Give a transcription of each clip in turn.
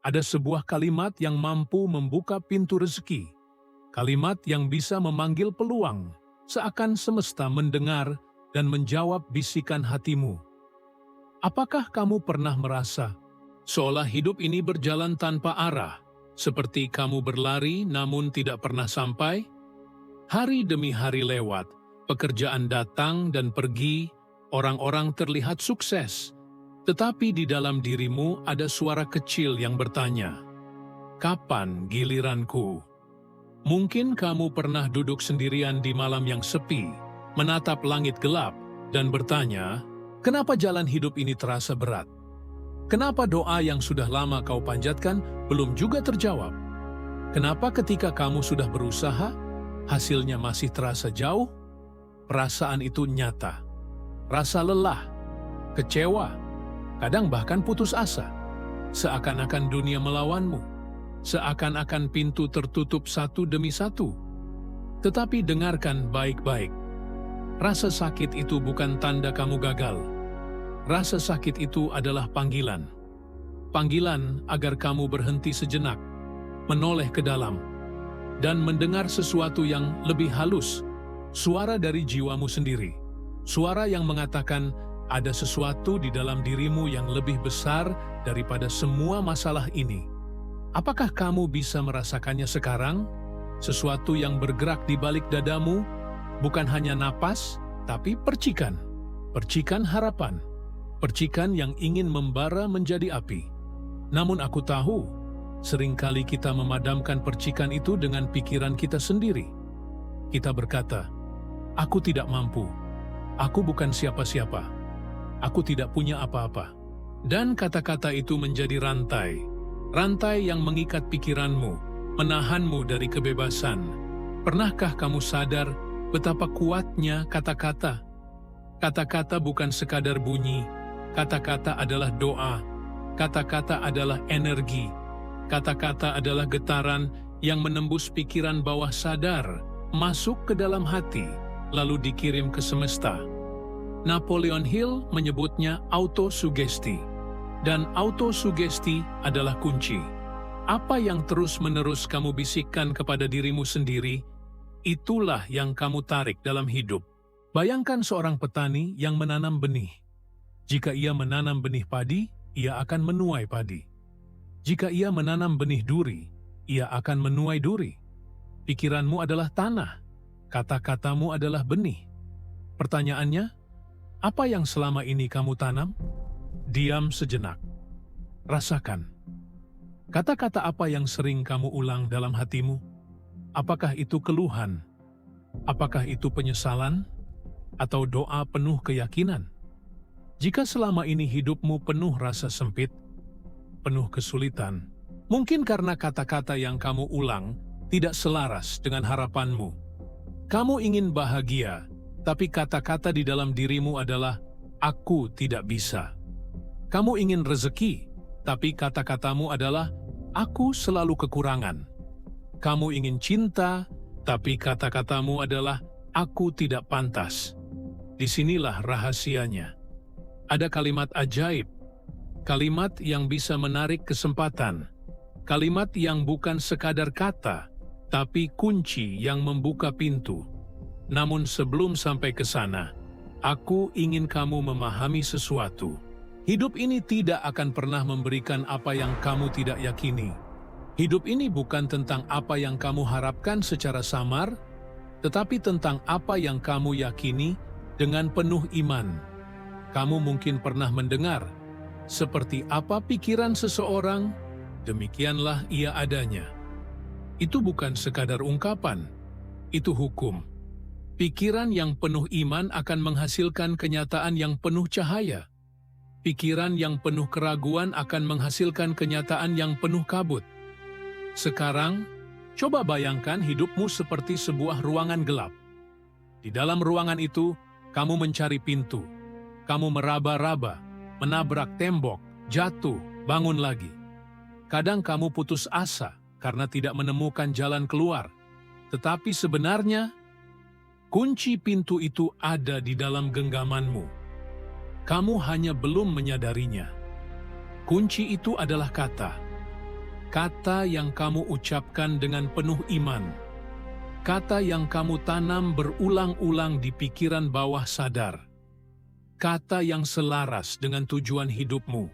Ada sebuah kalimat yang mampu membuka pintu rezeki. Kalimat yang bisa memanggil peluang, seakan semesta mendengar dan menjawab bisikan hatimu. Apakah kamu pernah merasa seolah hidup ini berjalan tanpa arah, seperti kamu berlari namun tidak pernah sampai? Hari demi hari lewat, pekerjaan datang dan pergi, orang-orang terlihat sukses. Tetapi di dalam dirimu ada suara kecil yang bertanya, "Kapan giliranku?" Mungkin kamu pernah duduk sendirian di malam yang sepi, menatap langit gelap, dan bertanya, "Kenapa jalan hidup ini terasa berat? Kenapa doa yang sudah lama kau panjatkan belum juga terjawab? Kenapa ketika kamu sudah berusaha, hasilnya masih terasa jauh?" Perasaan itu nyata. Rasa lelah, kecewa, kadang bahkan putus asa. Seakan-akan dunia melawanmu. Seakan-akan pintu tertutup satu demi satu. Tetapi dengarkan baik-baik. Rasa sakit itu bukan tanda kamu gagal. Rasa sakit itu adalah panggilan. Panggilan agar kamu berhenti sejenak, menoleh ke dalam, dan mendengar sesuatu yang lebih halus. Suara dari jiwamu sendiri. Suara yang mengatakan, ada sesuatu di dalam dirimu yang lebih besar daripada semua masalah ini. Apakah kamu bisa merasakannya sekarang? Sesuatu yang bergerak di balik dadamu, bukan hanya napas, tapi percikan. Percikan harapan. Percikan yang ingin membara menjadi api. Namun aku tahu, seringkali kita memadamkan percikan itu dengan pikiran kita sendiri. Kita berkata, "Aku tidak mampu. Aku bukan siapa-siapa. Aku tidak punya apa-apa." Dan kata-kata itu menjadi rantai. Rantai yang mengikat pikiranmu, menahanmu dari kebebasan. Pernahkah kamu sadar betapa kuatnya kata-kata? Kata-kata bukan sekadar bunyi. Kata-kata adalah doa. Kata-kata adalah energi. Kata-kata adalah getaran yang menembus pikiran bawah sadar, masuk ke dalam hati, lalu dikirim ke semesta. Napoleon Hill menyebutnya autosugesti, dan autosugesti adalah kunci. Apa yang terus-menerus kamu bisikkan kepada dirimu sendiri, itulah yang kamu tarik dalam hidup. Bayangkan seorang petani yang menanam benih. Jika ia menanam benih padi, ia akan menuai padi. Jika ia menanam benih duri, ia akan menuai duri. Pikiranmu adalah tanah, kata-katamu adalah benih. Pertanyaannya, apa yang selama ini kamu tanam? Diam sejenak. Rasakan. Kata-kata apa yang sering kamu ulang dalam hatimu? Apakah itu keluhan? Apakah itu penyesalan? Atau doa penuh keyakinan? Jika selama ini hidupmu penuh rasa sempit, penuh kesulitan, mungkin karena kata-kata yang kamu ulang tidak selaras dengan harapanmu. Kamu ingin bahagia, tapi kata-kata di dalam dirimu adalah, "Aku tidak bisa." Kamu ingin rezeki, tapi kata-katamu adalah, "Aku selalu kekurangan." Kamu ingin cinta, tapi kata-katamu adalah, "Aku tidak pantas." Disinilah rahasianya. Ada kalimat ajaib, kalimat yang bisa menarik kesempatan, kalimat yang bukan sekadar kata, tapi kunci yang membuka pintu. Namun sebelum sampai ke sana, aku ingin kamu memahami sesuatu. Hidup ini tidak akan pernah memberikan apa yang kamu tidak yakini. Hidup ini bukan tentang apa yang kamu harapkan secara samar, tetapi tentang apa yang kamu yakini dengan penuh iman. Kamu mungkin pernah mendengar, seperti apa pikiran seseorang, demikianlah ia adanya. Itu bukan sekadar ungkapan, itu hukum. Pikiran yang penuh iman akan menghasilkan kenyataan yang penuh cahaya. Pikiran yang penuh keraguan akan menghasilkan kenyataan yang penuh kabut. Sekarang, coba bayangkan hidupmu seperti sebuah ruangan gelap. Di dalam ruangan itu, kamu mencari pintu. Kamu meraba-raba, menabrak tembok, jatuh, bangun lagi. Kadang kamu putus asa karena tidak menemukan jalan keluar. Tetapi sebenarnya, kunci pintu itu ada di dalam genggamanmu. Kamu hanya belum menyadarinya. Kunci itu adalah kata. kata yang kamu ucapkan dengan penuh iman, kata yang kamu tanam berulang-ulang di pikiran bawah sadar, kata yang selaras dengan tujuan hidupmu.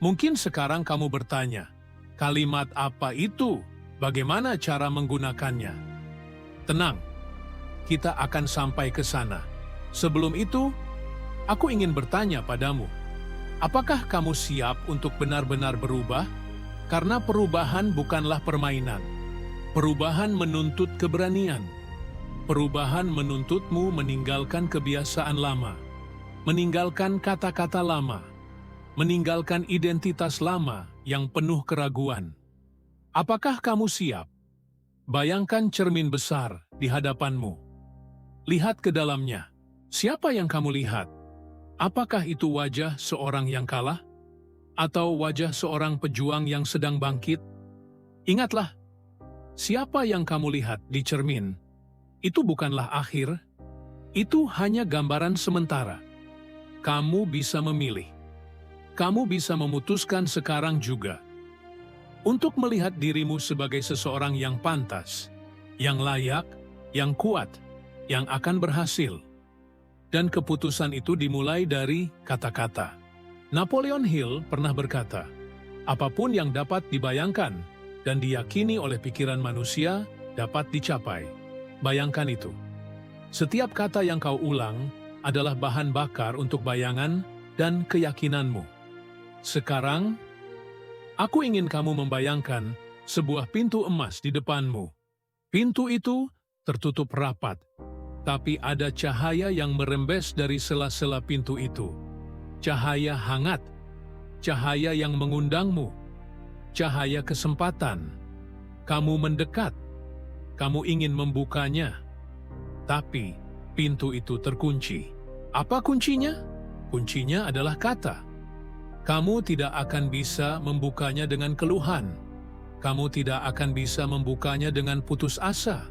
Mungkin sekarang kamu bertanya, kalimat apa itu? Bagaimana cara menggunakannya? Tenang, kita akan sampai ke sana. Sebelum itu, aku ingin bertanya padamu, apakah kamu siap untuk benar-benar berubah? Karena perubahan bukanlah permainan. Perubahan menuntut keberanian. Perubahan menuntutmu meninggalkan kebiasaan lama, meninggalkan kata-kata lama, meninggalkan identitas lama yang penuh keraguan. Apakah kamu siap? Bayangkan cermin besar di hadapanmu. Lihat ke dalamnya. Siapa yang kamu lihat? Apakah itu wajah seorang yang kalah? Atau wajah seorang pejuang yang sedang bangkit? Ingatlah, siapa yang kamu lihat di cermin, itu bukanlah akhir, itu hanya gambaran sementara. Kamu bisa memilih. Kamu bisa memutuskan sekarang juga untuk melihat dirimu sebagai seseorang yang pantas, yang layak, yang kuat, yang akan berhasil. Dan keputusan itu dimulai dari kata-kata. Napoleon Hill pernah berkata, apapun yang dapat dibayangkan dan diyakini oleh pikiran manusia dapat dicapai. Bayangkan itu. Setiap kata yang kau ulang adalah bahan bakar untuk bayangan dan keyakinanmu. Sekarang, aku ingin kamu membayangkan sebuah pintu emas di depanmu. Pintu itu tertutup rapat, tapi ada cahaya yang merembes dari sela-sela pintu itu. Cahaya hangat, cahaya yang mengundangmu, cahaya kesempatan. Kamu mendekat, kamu ingin membukanya, tapi pintu itu terkunci. Apa kuncinya? Kuncinya adalah kata. Kamu tidak akan bisa membukanya dengan keluhan. Kamu tidak akan bisa membukanya dengan putus asa.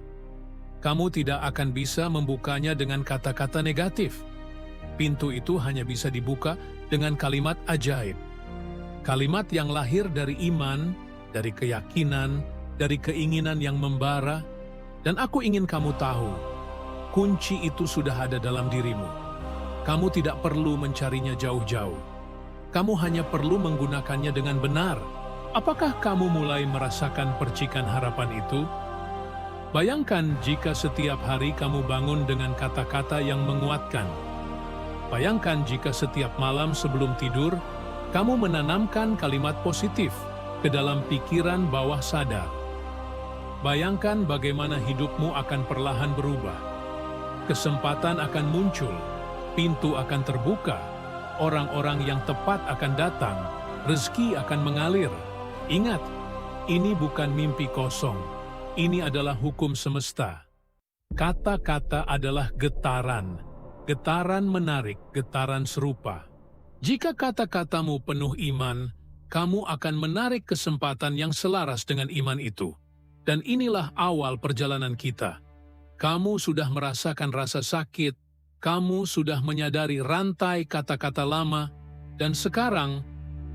Kamu tidak akan bisa membukanya dengan kata-kata negatif. Pintu itu hanya bisa dibuka dengan kalimat ajaib. Kalimat yang lahir dari iman, dari keyakinan, dari keinginan yang membara. Dan aku ingin kamu tahu, kunci itu sudah ada dalam dirimu. Kamu tidak perlu mencarinya jauh-jauh. Kamu hanya perlu menggunakannya dengan benar. Apakah kamu mulai merasakan percikan harapan itu? Bayangkan jika setiap hari kamu bangun dengan kata-kata yang menguatkan. Bayangkan jika setiap malam sebelum tidur, kamu menanamkan kalimat positif ke dalam pikiran bawah sadar. Bayangkan bagaimana hidupmu akan perlahan berubah. Kesempatan akan muncul, pintu akan terbuka, orang-orang yang tepat akan datang, rezeki akan mengalir. Ingat, ini bukan mimpi kosong. Ini adalah hukum semesta. Kata-kata adalah getaran. Getaran menarik, getaran serupa. Jika kata-katamu penuh iman, kamu akan menarik kesempatan yang selaras dengan iman itu. Dan inilah awal perjalanan kita. Kamu sudah merasakan rasa sakit, kamu sudah menyadari rantai kata-kata lama, dan sekarang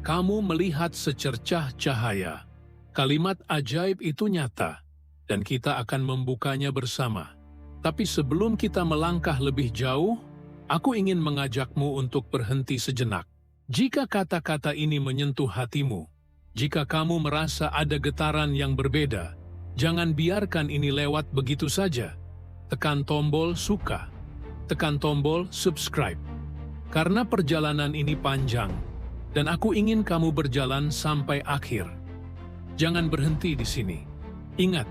kamu melihat secercah cahaya. Kalimat ajaib itu nyata. Dan kita akan membukanya bersama. Tapi sebelum kita melangkah lebih jauh, aku ingin mengajakmu untuk berhenti sejenak. Jika kata-kata ini menyentuh hatimu, jika kamu merasa ada getaran yang berbeda, jangan biarkan ini lewat begitu saja. Tekan tombol suka, tekan tombol subscribe. Karena perjalanan ini panjang, dan aku ingin kamu berjalan sampai akhir. Jangan berhenti di sini. Ingat,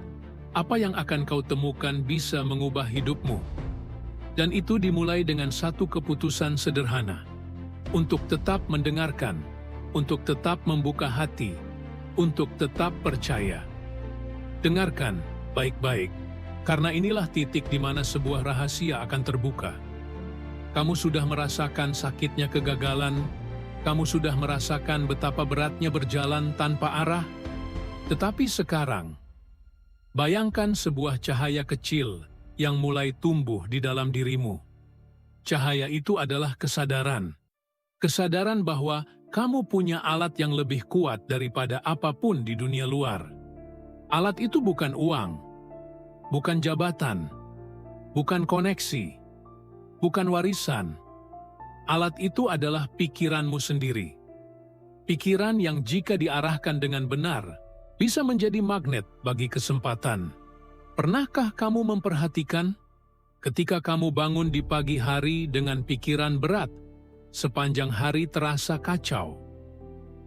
apa yang akan kau temukan bisa mengubah hidupmu. Dan itu dimulai dengan satu keputusan sederhana. Untuk tetap mendengarkan, untuk tetap membuka hati, untuk tetap percaya. Dengarkan baik-baik, karena inilah titik di mana sebuah rahasia akan terbuka. Kamu sudah merasakan sakitnya kegagalan, kamu sudah merasakan betapa beratnya berjalan tanpa arah, tetapi sekarang, bayangkan sebuah cahaya kecil yang mulai tumbuh di dalam dirimu. Cahaya itu adalah kesadaran. Kesadaran bahwa Kamu punya alat yang lebih kuat daripada apapun di dunia luar. Alat itu bukan uang, bukan jabatan, bukan koneksi, bukan warisan. Alat itu adalah pikiranmu sendiri. Pikiran yang jika diarahkan dengan benar, bisa menjadi magnet bagi kesempatan. Pernahkah kamu memperhatikan ketika kamu bangun di pagi hari dengan pikiran berat, sepanjang hari terasa kacau.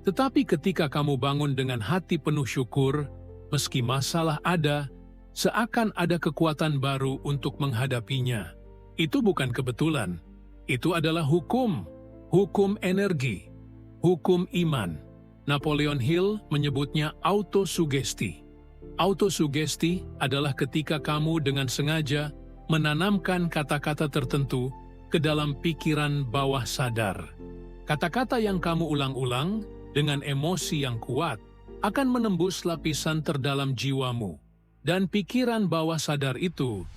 Tetapi ketika kamu bangun dengan hati penuh syukur, meski masalah ada, seakan ada kekuatan baru untuk menghadapinya. Itu bukan kebetulan. Itu adalah hukum energi, hukum iman. Napoleon Hill menyebutnya autosugesti. Autosugesti adalah ketika kamu dengan sengaja menanamkan kata-kata tertentu ke dalam pikiran bawah sadar. Kata-kata yang kamu ulang-ulang dengan emosi yang kuat akan menembus lapisan terdalam jiwamu. Dan pikiran bawah sadar itu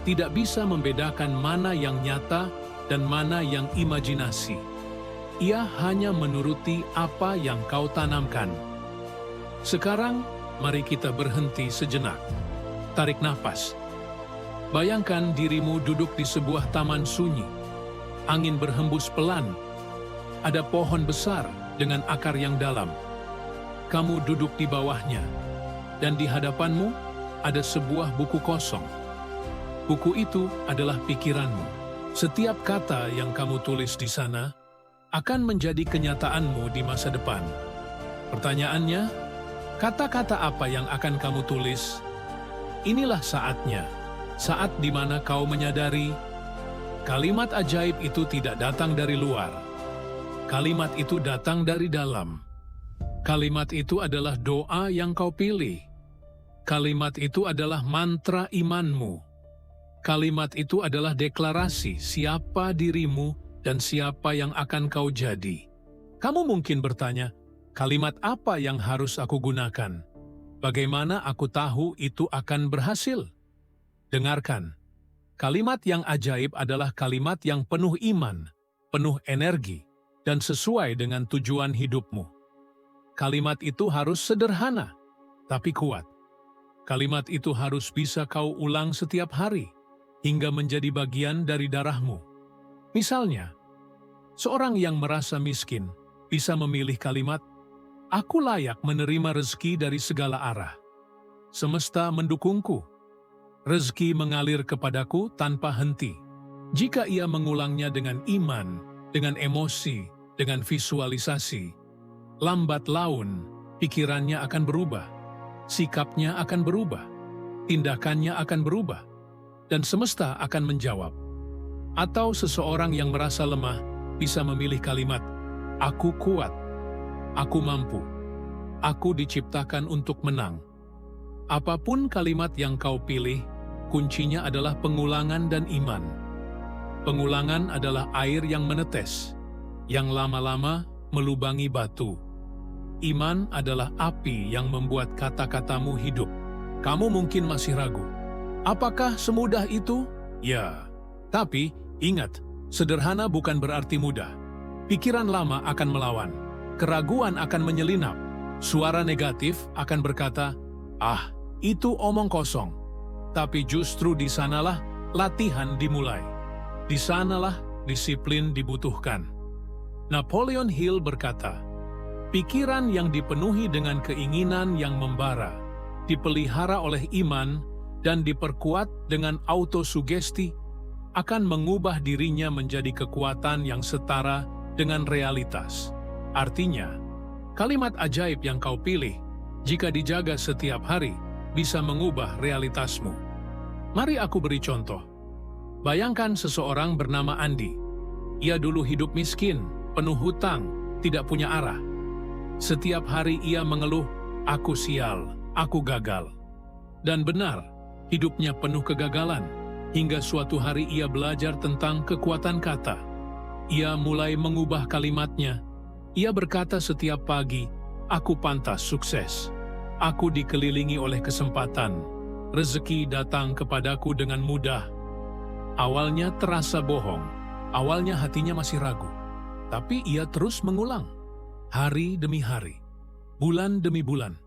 tidak bisa membedakan mana yang nyata dan mana yang imajinasi. Ia hanya menuruti apa yang kau tanamkan. Sekarang, mari kita berhenti sejenak. Tarik napas. Bayangkan dirimu duduk di sebuah taman sunyi. Angin berhembus pelan. Ada pohon besar dengan akar yang dalam. Kamu duduk di bawahnya, dan di hadapanmu ada sebuah buku kosong. Buku itu adalah pikiranmu. Setiap kata yang kamu tulis di sana akan menjadi kenyataanmu di masa depan. Pertanyaannya, kata-kata apa yang akan kamu tulis? Inilah saatnya. Saat di mana kau menyadari, kalimat ajaib itu tidak datang dari luar. Kalimat itu datang dari dalam. Kalimat itu adalah doa yang kau pilih. Kalimat itu adalah mantra imanmu. Kalimat itu adalah deklarasi siapa dirimu dan siapa yang akan kau jadi. Kamu mungkin bertanya, kalimat apa yang harus aku gunakan? Bagaimana aku tahu itu akan berhasil? Dengarkan, kalimat yang ajaib adalah kalimat yang penuh iman, penuh energi, dan sesuai dengan tujuan hidupmu. Kalimat itu harus sederhana, tapi kuat. Kalimat itu harus bisa kau ulang setiap hari, hingga menjadi bagian dari darahmu. Misalnya, seorang yang merasa miskin bisa memilih kalimat, "Aku layak menerima rezeki dari segala arah. Semesta mendukungku. Rezeki mengalir kepadaku tanpa henti." Jika ia mengulangnya dengan iman, dengan emosi, dengan visualisasi, lambat laun pikirannya akan berubah, sikapnya akan berubah, tindakannya akan berubah, dan semesta akan menjawab. Atau seseorang yang merasa lemah bisa memilih kalimat, "Aku kuat, aku mampu, aku diciptakan untuk menang." Apapun kalimat yang kau pilih, kuncinya adalah pengulangan dan iman. Pengulangan adalah air yang menetes, yang lama-lama melubangi batu. Iman adalah api yang membuat kata-katamu hidup. Kamu mungkin masih ragu. Apakah semudah itu? Ya, tapi ingat, sederhana bukan berarti mudah. Pikiran lama akan melawan, keraguan akan menyelinap, suara negatif akan berkata, "Ah, itu omong kosong." Tapi justru di sanalah latihan dimulai. Di sanalah disiplin dibutuhkan. Napoleon Hill berkata, pikiran yang dipenuhi dengan keinginan yang membara, dipelihara oleh iman, dan diperkuat dengan autosugesti, akan mengubah dirinya menjadi kekuatan yang setara dengan realitas. Artinya, kalimat ajaib yang kau pilih, jika dijaga setiap hari, bisa mengubah realitasmu. Mari aku beri contoh. Bayangkan seseorang bernama Andi. Ia dulu hidup miskin, penuh hutang, tidak punya arah. Setiap hari ia mengeluh, "Aku sial, aku gagal." Dan benar, hidupnya penuh kegagalan, hingga suatu hari ia belajar tentang kekuatan kata. Ia mulai mengubah kalimatnya. Ia berkata setiap pagi, "Aku pantas sukses. Aku dikelilingi oleh kesempatan. Rezeki datang kepadaku dengan mudah." Awalnya terasa bohong, awalnya hatinya masih ragu. Tapi ia terus mengulang. hari demi hari, bulan demi bulan,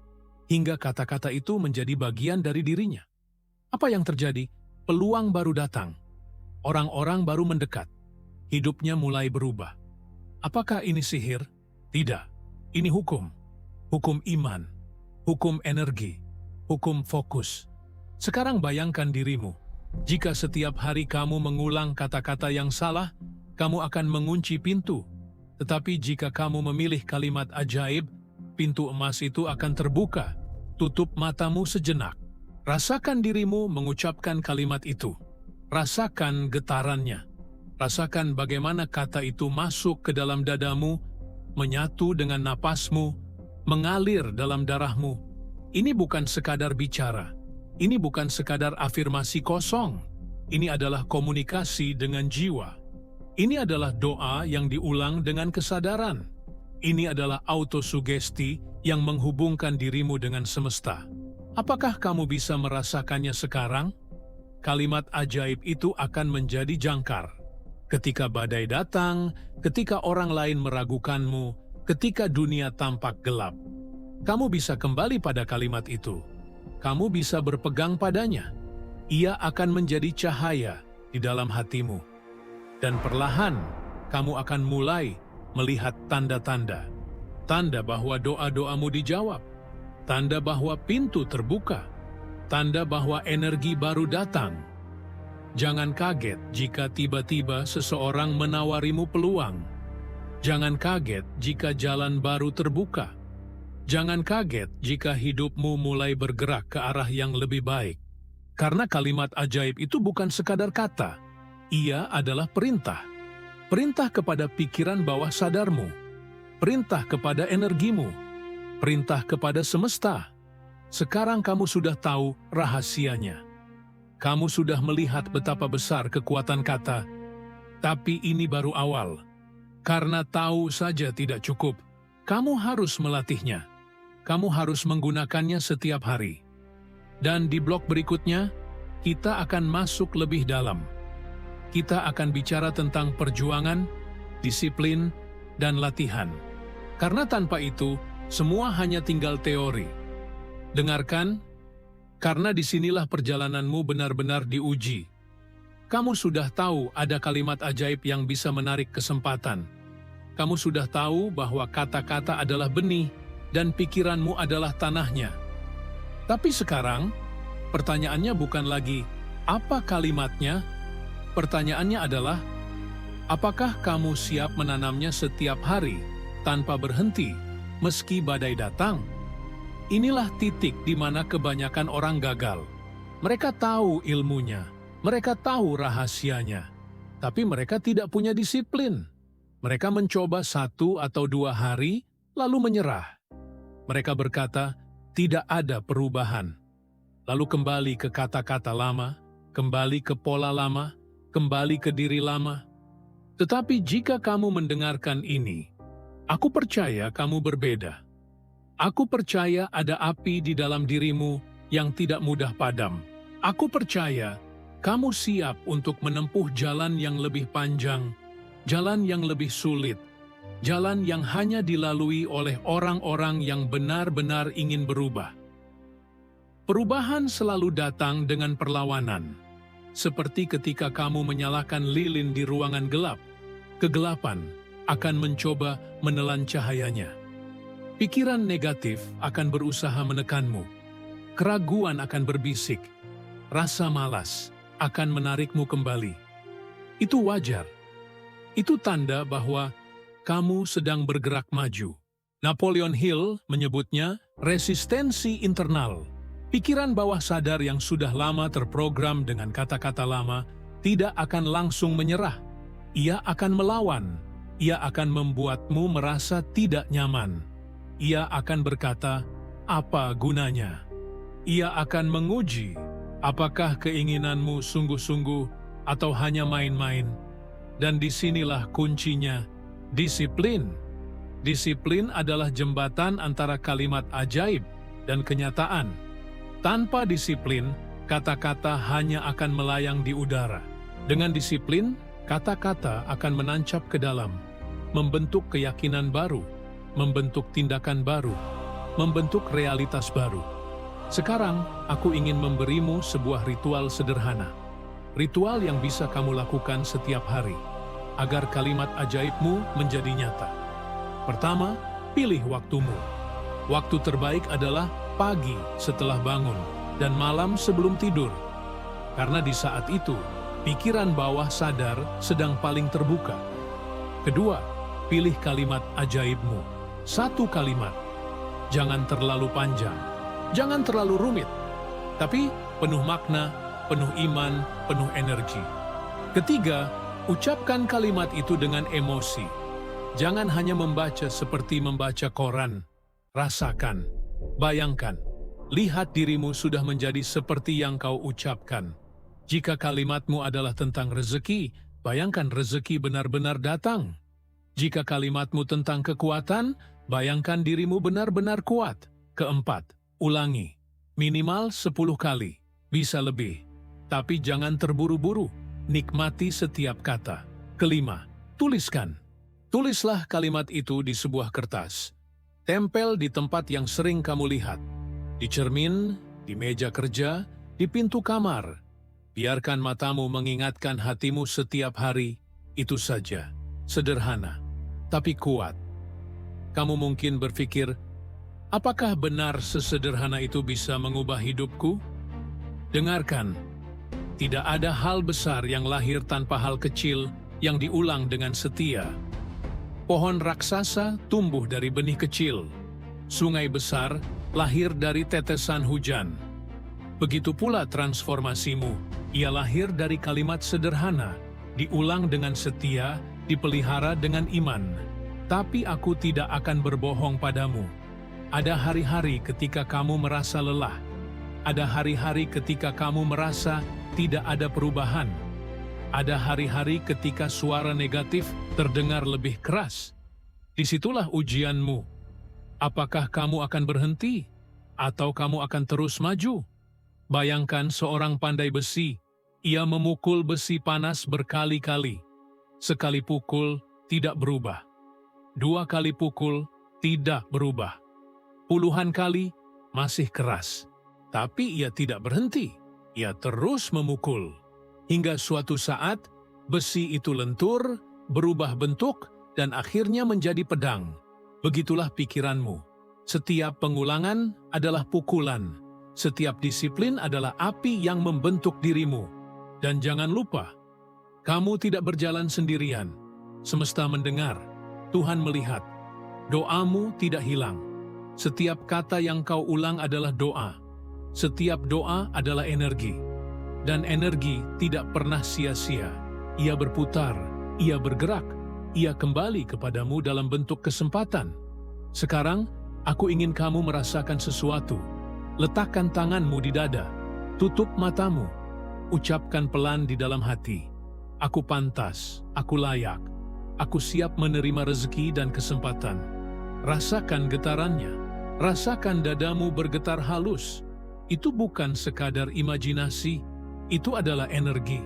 hingga kata-kata itu menjadi bagian dari dirinya. Apa yang terjadi? Peluang baru datang. Orang-orang baru mendekat. Hidupnya mulai berubah. Apakah ini sihir? Tidak. Ini hukum. Hukum iman. Hukum energi. Hukum fokus. Sekarang bayangkan dirimu. Jika setiap hari kamu mengulang kata-kata yang salah, kamu akan mengunci pintu. Tetapi jika kamu memilih kalimat ajaib, pintu emas itu akan terbuka. Tutup matamu sejenak. Rasakan dirimu mengucapkan kalimat itu. Rasakan getarannya. Rasakan bagaimana kata itu masuk ke dalam dadamu, menyatu dengan napasmu, mengalir dalam darahmu. Ini bukan sekadar bicara. Ini bukan sekadar afirmasi kosong. Ini adalah komunikasi dengan jiwa. Ini adalah doa yang diulang dengan kesadaran. Ini adalah autosugesti yang menghubungkan dirimu dengan semesta. Apakah kamu bisa merasakannya sekarang? Kalimat ajaib itu akan menjadi jangkar. Ketika badai datang, ketika orang lain meragukanmu, ketika dunia tampak gelap, kamu bisa kembali pada kalimat itu. Kamu bisa berpegang padanya. Ia akan menjadi cahaya di dalam hatimu. Dan perlahan, kamu akan mulai melihat tanda-tanda. Tanda bahwa doa-doamu dijawab. Tanda bahwa pintu terbuka. Tanda bahwa energi baru datang. Jangan kaget jika tiba-tiba seseorang menawarimu peluang. Jangan kaget jika jalan baru terbuka. Jangan kaget jika hidupmu mulai bergerak ke arah yang lebih baik. Karena kalimat ajaib itu bukan sekadar kata. Ia adalah perintah. Perintah kepada pikiran bawah sadarmu. Perintah kepada energimu. Perintah kepada semesta. Sekarang kamu sudah tahu rahasianya. Kamu sudah melihat betapa besar kekuatan kata. Tapi ini baru awal. Karena tahu saja tidak cukup. Kamu harus melatihnya. Kamu harus menggunakannya setiap hari. Dan di blok berikutnya, kita akan masuk lebih dalam. Kita akan bicara tentang perjuangan, disiplin, dan latihan. Karena tanpa itu, semua hanya tinggal teori. Dengarkan, karena disinilah perjalananmu benar-benar diuji. Kamu sudah tahu ada kalimat ajaib yang bisa menarik kesempatan. Kamu sudah tahu bahwa kata-kata adalah benih dan pikiranmu adalah tanahnya. Tapi sekarang, pertanyaannya bukan lagi, apa kalimatnya? Pertanyaannya adalah, apakah kamu siap menanamnya setiap hari tanpa berhenti? Meski badai datang, inilah titik di mana kebanyakan orang gagal. Mereka tahu ilmunya, mereka tahu rahasianya, tapi mereka tidak punya disiplin. Mereka mencoba 1 atau 2 hari, lalu menyerah. Mereka berkata, tidak ada perubahan. Lalu kembali ke kata-kata lama, kembali ke pola lama, kembali ke diri lama. Tetapi jika kamu mendengarkan ini, aku percaya kamu berbeda. Aku percaya ada api di dalam dirimu yang tidak mudah padam. Aku percaya kamu siap untuk menempuh jalan yang lebih panjang, jalan yang lebih sulit, jalan yang hanya dilalui oleh orang-orang yang benar-benar ingin berubah. Perubahan selalu datang dengan perlawanan. Seperti ketika kamu menyalakan lilin di ruangan gelap, kegelapan akan mencoba menelan cahayanya. Pikiran negatif akan berusaha menekanmu. Keraguan akan berbisik. Rasa malas akan menarikmu kembali. Itu wajar. Itu tanda bahwa kamu sedang bergerak maju. Napoleon Hill menyebutnya resistensi internal. Pikiran bawah sadar yang sudah lama terprogram dengan kata-kata lama tidak akan langsung menyerah. Ia akan melawan. Ia akan membuatmu merasa tidak nyaman. Ia akan berkata, apa gunanya? Ia akan menguji, apakah keinginanmu sungguh-sungguh atau hanya main-main? Dan disinilah kuncinya, disiplin. Disiplin adalah jembatan antara kalimat ajaib dan kenyataan. Tanpa disiplin, kata-kata hanya akan melayang di udara. Dengan disiplin, kata-kata akan menancap ke dalam, membentuk keyakinan baru, membentuk tindakan baru, membentuk realitas baru. Sekarang, aku ingin memberimu sebuah ritual sederhana. Ritual yang bisa kamu lakukan setiap hari, agar kalimat ajaibmu menjadi nyata. Pertama, pilih waktumu. Waktu terbaik adalah pagi setelah bangun dan malam sebelum tidur. Karena di saat itu, pikiran bawah sadar sedang paling terbuka. Kedua, pilih kalimat ajaibmu. Satu kalimat. Jangan terlalu panjang. Jangan terlalu rumit. Tapi penuh makna, penuh iman, penuh energi. Ketiga, ucapkan kalimat itu dengan emosi. Jangan hanya membaca seperti membaca koran. Rasakan, bayangkan, lihat dirimu sudah menjadi seperti yang kau ucapkan. Jika kalimatmu adalah tentang rezeki, bayangkan rezeki benar-benar datang. Jika kalimatmu tentang kekuatan, bayangkan dirimu benar-benar kuat. Keempat, ulangi. Minimal 10 kali, bisa lebih. Tapi jangan terburu-buru, nikmati setiap kata. Kelima, tuliskan. Tulislah kalimat itu di sebuah kertas. Tempel di tempat yang sering kamu lihat. Di cermin, di meja kerja, di pintu kamar. Biarkan matamu mengingatkan hatimu setiap hari. Itu saja, sederhana, tapi kuat. Kamu mungkin berpikir, apakah benar sesederhana itu bisa mengubah hidupku? Dengarkan, tidak ada hal besar yang lahir tanpa hal kecil yang diulang dengan setia. Pohon raksasa tumbuh dari benih kecil. Sungai besar lahir dari tetesan hujan. Begitu pula transformasimu, ia lahir dari kalimat sederhana, diulang dengan setia, dipelihara dengan iman. Tapi aku tidak akan berbohong padamu. Ada hari-hari ketika kamu merasa lelah. Ada hari-hari ketika kamu merasa tidak ada perubahan. Ada hari-hari ketika suara negatif terdengar lebih keras. Disitulah ujianmu. Apakah kamu akan berhenti? Atau kamu akan terus maju? Bayangkan seorang pandai besi. Ia memukul besi panas berkali-kali. Sekali pukul, tidak berubah. 2 kali pukul, tidak berubah. Puluhan kali, masih keras. Tapi ia tidak berhenti. Ia terus memukul. Hingga suatu saat, besi itu lentur, berubah bentuk, dan akhirnya menjadi pedang. Begitulah pikiranmu. Setiap pengulangan adalah pukulan. Setiap disiplin adalah api yang membentuk dirimu. Dan jangan lupa, kamu tidak berjalan sendirian. Semesta mendengar, Tuhan melihat. Doamu tidak hilang. Setiap kata yang kau ulang adalah doa. Setiap doa adalah energi. Dan energi tidak pernah sia-sia. Ia berputar, ia bergerak, ia kembali kepadamu dalam bentuk kesempatan. Sekarang, aku ingin kamu merasakan sesuatu. Letakkan tanganmu di dada. Tutup matamu. Ucapkan pelan di dalam hati. Aku pantas, aku layak. Aku siap menerima rezeki dan kesempatan. Rasakan getarannya. Rasakan dadamu bergetar halus. Itu bukan sekadar imajinasi, itu adalah energi.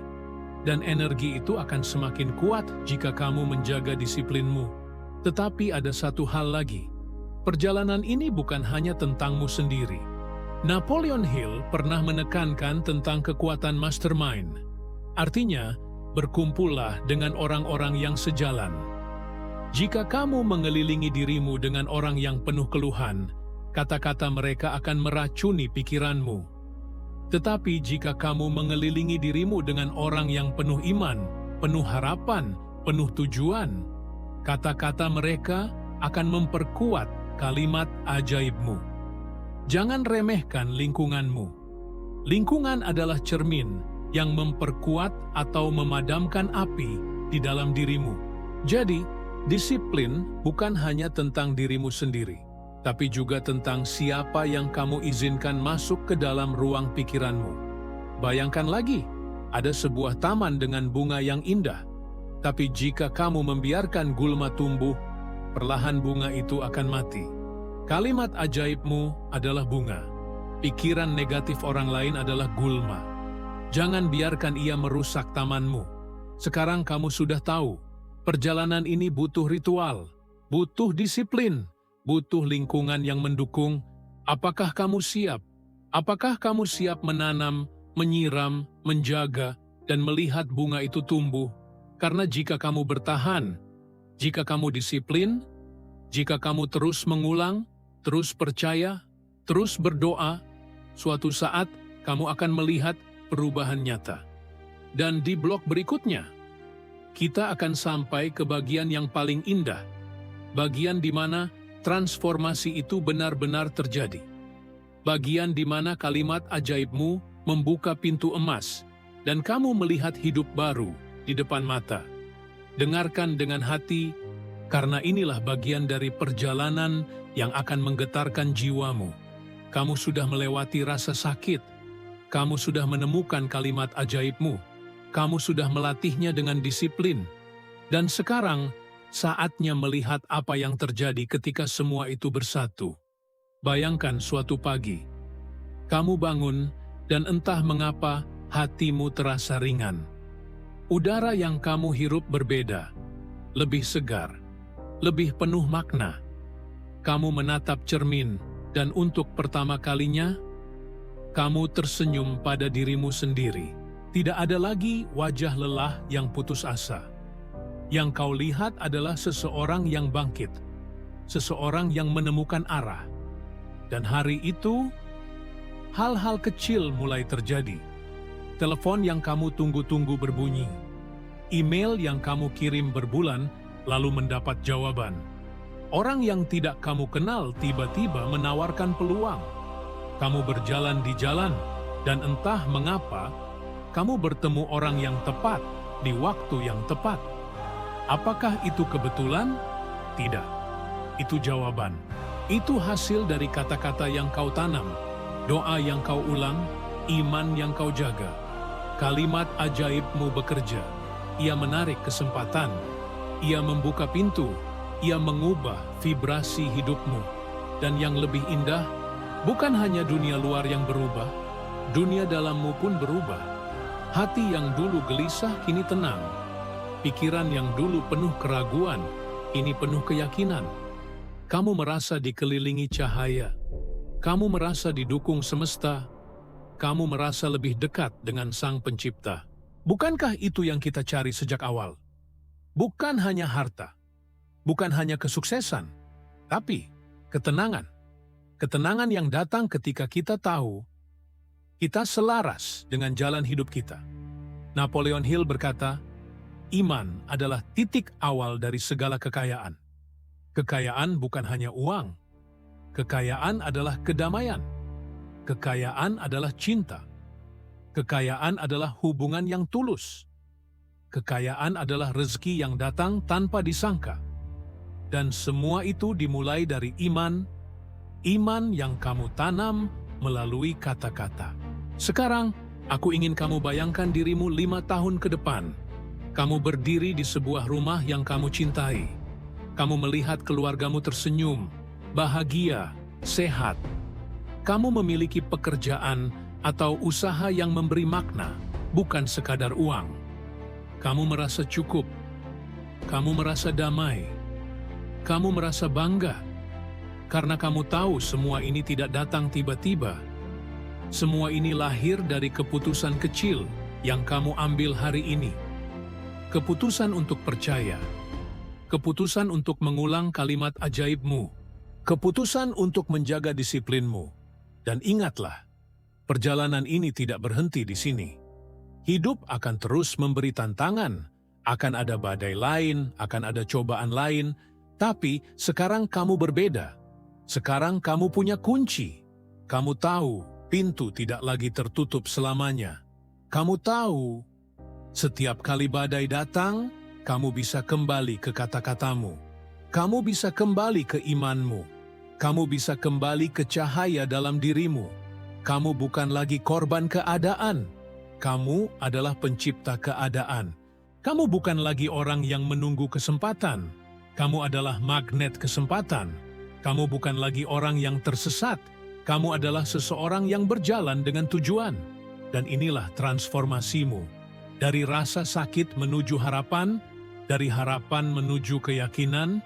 Dan energi itu akan semakin kuat jika kamu menjaga disiplinmu. Tetapi ada satu hal lagi. Perjalanan ini bukan hanya tentangmu sendiri. Napoleon Hill pernah menekankan tentang kekuatan mastermind. Artinya, berkumpullah dengan orang-orang yang sejalan. Jika kamu mengelilingi dirimu dengan orang yang penuh keluhan, kata-kata mereka akan meracuni pikiranmu. Tetapi jika kamu mengelilingi dirimu dengan orang yang penuh iman, penuh harapan, penuh tujuan, kata-kata mereka akan memperkuat kalimat ajaibmu. Jangan remehkan lingkunganmu. Lingkungan adalah cermin yang memperkuat atau memadamkan api di dalam dirimu. Jadi, disiplin bukan hanya tentang dirimu sendiri, tapi juga tentang siapa yang kamu izinkan masuk ke dalam ruang pikiranmu. Bayangkan lagi, ada sebuah taman dengan bunga yang indah. Tapi jika kamu membiarkan gulma tumbuh, perlahan bunga itu akan mati. Kalimat ajaibmu adalah bunga. Pikiran negatif orang lain adalah gulma. Jangan biarkan ia merusak tamanmu. Sekarang kamu sudah tahu, perjalanan ini butuh ritual, butuh disiplin, butuh lingkungan yang mendukung. Apakah kamu siap? Apakah kamu siap menanam, menyiram, menjaga, dan melihat bunga itu tumbuh? Karena jika kamu bertahan, jika kamu disiplin, jika kamu terus mengulang, terus percaya, terus berdoa, suatu saat kamu akan melihat perubahan nyata. Dan di blok berikutnya, kita akan sampai ke bagian yang paling indah, bagian di mana transformasi itu benar-benar terjadi. Bagian di mana kalimat ajaibmu membuka pintu emas dan kamu melihat hidup baru di depan mata. Dengarkan dengan hati, karena inilah bagian dari perjalanan yang akan menggetarkan jiwamu. Kamu sudah melewati rasa sakit, kamu sudah menemukan kalimat ajaibmu, kamu sudah melatihnya dengan disiplin, dan sekarang saatnya melihat apa yang terjadi ketika semua itu bersatu. Bayangkan suatu pagi, kamu bangun dan entah mengapa hatimu terasa ringan. Udara yang kamu hirup berbeda, lebih segar, lebih penuh makna. Kamu menatap cermin dan untuk pertama kalinya, kamu tersenyum pada dirimu sendiri. Tidak ada lagi wajah lelah yang putus asa. Yang kau lihat adalah seseorang yang bangkit, seseorang yang menemukan arah. Dan hari itu, hal-hal kecil mulai terjadi. Telepon yang kamu tunggu-tunggu berbunyi. Email yang kamu kirim berbulan lalu mendapat jawaban. Orang yang tidak kamu kenal tiba-tiba menawarkan peluang. Kamu berjalan di jalan, dan entah mengapa, kamu bertemu orang yang tepat di waktu yang tepat. Apakah itu kebetulan? Tidak. Itu jawaban. Itu hasil dari kata-kata yang kau tanam, doa yang kau ulang, iman yang kau jaga. Kalimat ajaibmu bekerja. Ia menarik kesempatan. Ia membuka pintu. Ia mengubah vibrasi hidupmu. Dan yang lebih indah, bukan hanya dunia luar yang berubah, dunia dalammu pun berubah. Hati yang dulu gelisah kini tenang. Pikiran yang dulu penuh keraguan, kini penuh keyakinan. Kamu merasa dikelilingi cahaya. Kamu merasa didukung semesta. Kamu merasa lebih dekat dengan Sang Pencipta. Bukankah itu yang kita cari sejak awal? Bukan hanya harta, bukan hanya kesuksesan, tapi ketenangan. Ketenangan yang datang ketika kita tahu kita selaras dengan jalan hidup kita. Napoleon Hill berkata, iman adalah titik awal dari segala kekayaan. Kekayaan bukan hanya uang. Kekayaan adalah kedamaian. Kekayaan adalah cinta. Kekayaan adalah hubungan yang tulus. Kekayaan adalah rezeki yang datang tanpa disangka. Dan semua itu dimulai dari iman, iman yang kamu tanam melalui kata-kata. Sekarang, aku ingin kamu bayangkan dirimu 5 tahun ke depan. Kamu berdiri di sebuah rumah yang kamu cintai. Kamu melihat keluargamu tersenyum, bahagia, sehat. Kamu memiliki pekerjaan atau usaha yang memberi makna, bukan sekadar uang. Kamu merasa cukup. Kamu merasa damai. Kamu merasa bangga. Karena kamu tahu semua ini tidak datang tiba-tiba. Semua ini lahir dari keputusan kecil yang kamu ambil hari ini. Keputusan untuk percaya. Keputusan untuk mengulang kalimat ajaibmu. Keputusan untuk menjaga disiplinmu. Dan ingatlah, perjalanan ini tidak berhenti di sini. Hidup akan terus memberi tantangan. Akan ada badai lain, akan ada cobaan lain. Tapi sekarang kamu berbeda. Sekarang kamu punya kunci. Kamu tahu pintu tidak lagi tertutup selamanya. Kamu tahu setiap kali badai datang, kamu bisa kembali ke kata-katamu. Kamu bisa kembali ke imanmu. Kamu bisa kembali ke cahaya dalam dirimu. Kamu bukan lagi korban keadaan. Kamu adalah pencipta keadaan. Kamu bukan lagi orang yang menunggu kesempatan. Kamu adalah magnet kesempatan. Kamu bukan lagi orang yang tersesat. Kamu adalah seseorang yang berjalan dengan tujuan. Dan inilah transformasimu. Dari rasa sakit menuju harapan, dari harapan menuju keyakinan,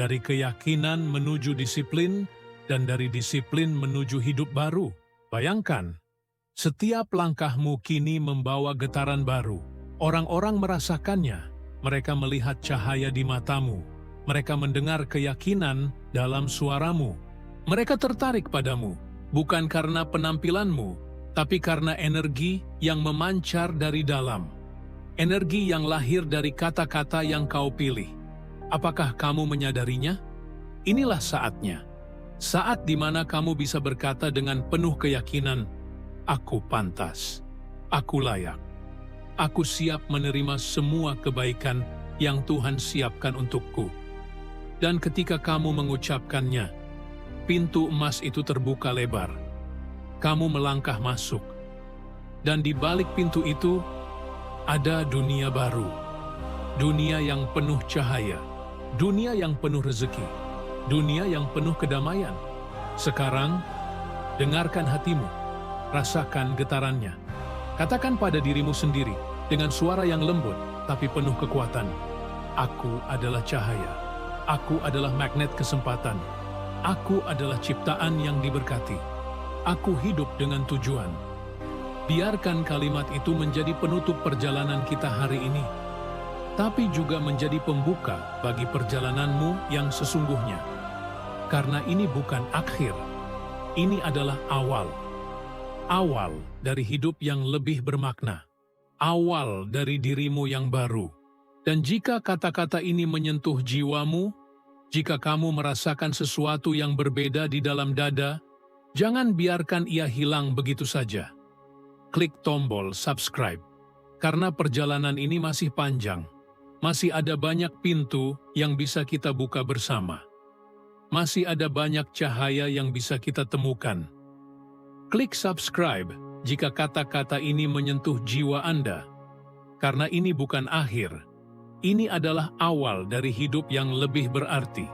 dari keyakinan menuju disiplin, dan dari disiplin menuju hidup baru. Bayangkan, setiap langkahmu kini membawa getaran baru. Orang-orang merasakannya, mereka melihat cahaya di matamu, mereka mendengar keyakinan dalam suaramu. Mereka tertarik padamu, bukan karena penampilanmu, tapi karena energi yang memancar dari dalam. Energi yang lahir dari kata-kata yang kau pilih. Apakah kamu menyadarinya? Inilah saatnya. Saat di mana kamu bisa berkata dengan penuh keyakinan, "Aku pantas, aku layak, aku siap menerima semua kebaikan yang Tuhan siapkan untukku." Dan ketika kamu mengucapkannya, pintu emas itu terbuka lebar. Kamu melangkah masuk. Dan di balik pintu itu, ada dunia baru. Dunia yang penuh cahaya. Dunia yang penuh rezeki. Dunia yang penuh kedamaian. Sekarang, dengarkan hatimu. Rasakan getarannya. Katakan pada dirimu sendiri, dengan suara yang lembut, tapi penuh kekuatan. Aku adalah cahaya. Aku adalah magnet kesempatan. Aku adalah ciptaan yang diberkati. Aku hidup dengan tujuan. Biarkan kalimat itu menjadi penutup perjalanan kita hari ini, tapi juga menjadi pembuka bagi perjalananmu yang sesungguhnya. Karena ini bukan akhir, ini adalah awal. Awal dari hidup yang lebih bermakna. Awal dari dirimu yang baru. Dan jika kata-kata ini menyentuh jiwamu, jika kamu merasakan sesuatu yang berbeda di dalam dada, jangan biarkan ia hilang begitu saja. Klik tombol subscribe, karena perjalanan ini masih panjang. Masih ada banyak pintu yang bisa kita buka bersama. Masih ada banyak cahaya yang bisa kita temukan. Klik subscribe jika kata-kata ini menyentuh jiwa Anda. Karena ini bukan akhir, ini adalah awal dari hidup yang lebih berarti.